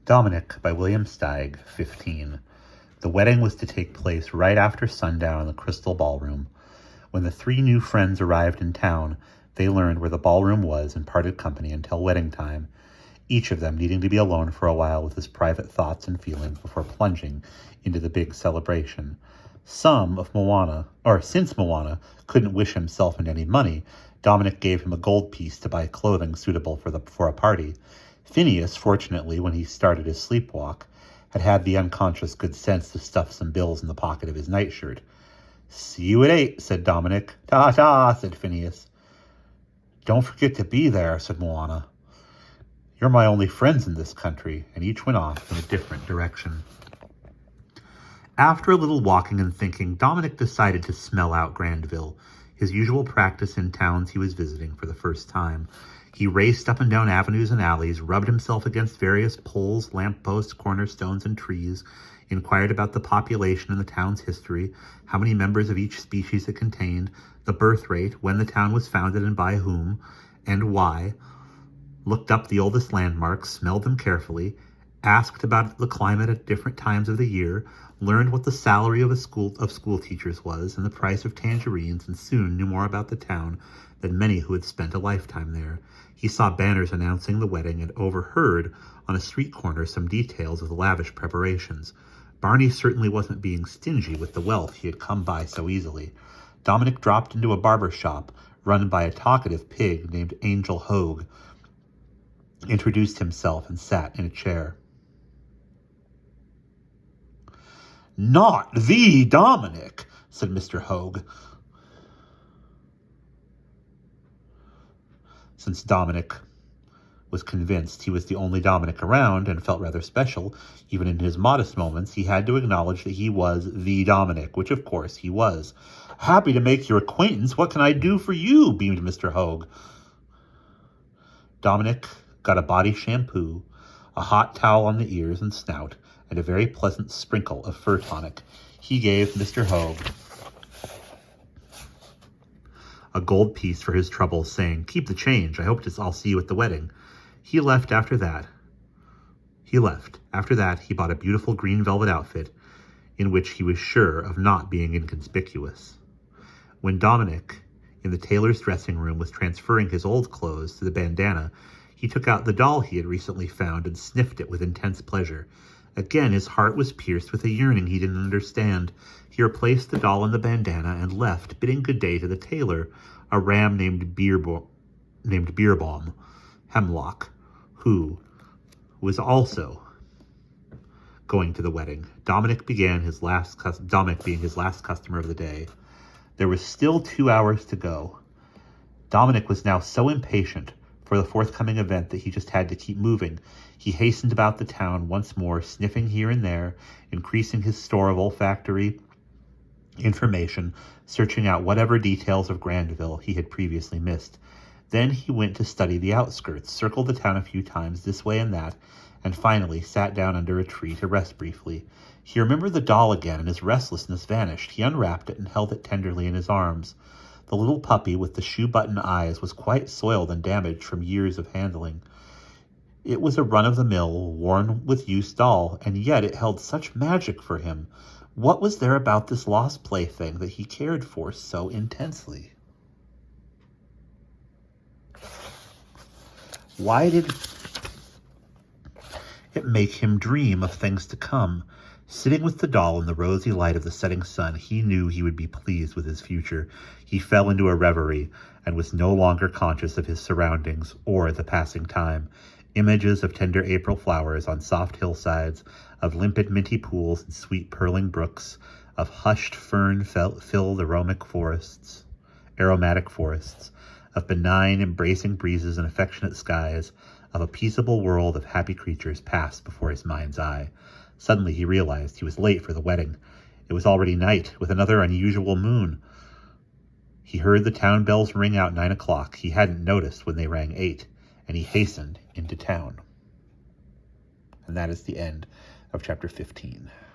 Dominic by William Steig, 15. The wedding was to take place right after sundown in the Crystal Ballroom. When the three new friends arrived in town, they learned where the ballroom was and parted company until wedding time, each of them needing to be alone for a while with his private thoughts and feelings before plunging into the big celebration. Since Moana couldn't wish himself into any money, Dominic gave him a gold piece to buy clothing suitable for a party. Phineas, fortunately, when he started his sleepwalk, had the unconscious good sense to stuff some bills in the pocket of his nightshirt. "See you at 8, said Dominic. "Ta-ta," said Phineas. "Don't forget to be there," said Moana. "You're my only friends in this country," and each went off in a different direction. After a little walking and thinking, Dominic decided to smell out Grandville, his usual practice in towns he was visiting for the first time. He raced up and down avenues and alleys, rubbed himself against various poles, lampposts, cornerstones, and trees, inquired about the population and the town's history, how many members of each species it contained, the birth rate, when the town was founded and by whom, and why, looked up the oldest landmarks, smelled them carefully, asked about the climate at different times of the year, learned what the salary of school teachers was and the price of tangerines, and soon knew more about the town than many who had spent a lifetime there. He saw banners announcing the wedding and overheard on a street corner some details of the lavish preparations. Barney certainly wasn't being stingy with the wealth he had come by so easily. Dominic dropped into a barber shop run by a talkative pig named Angel Hogue, introduced himself, and sat in a chair. "Not the Dominic," said Mr. Hogue. Since Dominic was convinced he was the only Dominic around and felt rather special, even in his modest moments, he had to acknowledge that he was the Dominic, which of course he was. "Happy to make your acquaintance. What can I do for you?" beamed Mr. Hogue. Dominic got a body shampoo, a hot towel on the ears and snout, and a very pleasant sprinkle of fur tonic. He gave Mr. Hogue a gold piece for his trouble, saying, "Keep the change. I hope I'll see you at the wedding." He left. After that, he bought a beautiful green velvet outfit in which he was sure of not being inconspicuous. When Dominic, in the tailor's dressing room, was transferring his old clothes to the bandana, he took out the doll he had recently found and sniffed it with intense pleasure. Again, his heart was pierced with a yearning he didn't understand. He replaced the doll in the bandana and left, bidding good day to the tailor, a ram named Beerbaum Hemlock, who was also going to the wedding. Dominic being his last customer of the day. There was still 2 hours to go. Dominic was now so impatient for the forthcoming event that he just had to keep moving. He hastened about the town once more, sniffing here and there, increasing his store of olfactory information, searching out whatever details of Grandville he had previously missed. Then he went to study the outskirts, circled the town a few times this way and that, and finally sat down under a tree to rest briefly. He remembered the doll again, and his restlessness vanished. He unwrapped it and held it tenderly in his arms. The little puppy with the shoe-button eyes was quite soiled and damaged from years of handling. It was a run-of-the-mill, worn-with-use doll, and yet it held such magic for him. What was there about this lost plaything that he cared for so intensely? Why did it make him dream of things to come? Sitting with the doll in the rosy light of the setting sun, he knew he would be pleased with his future. He fell into a reverie and was no longer conscious of his surroundings or the passing time. Images of tender April flowers on soft hillsides, of limpid minty pools and sweet purling brooks, of hushed fern-filled aromatic forests, of benign, embracing breezes and affectionate skies, of a peaceable world of happy creatures passed before his mind's eye. Suddenly he realized he was late for the wedding. It was already night, with another unusual moon. He heard the town bells ring out 9 o'clock. He hadn't noticed when they rang 8, and he hastened into town. And that is the end of chapter 15.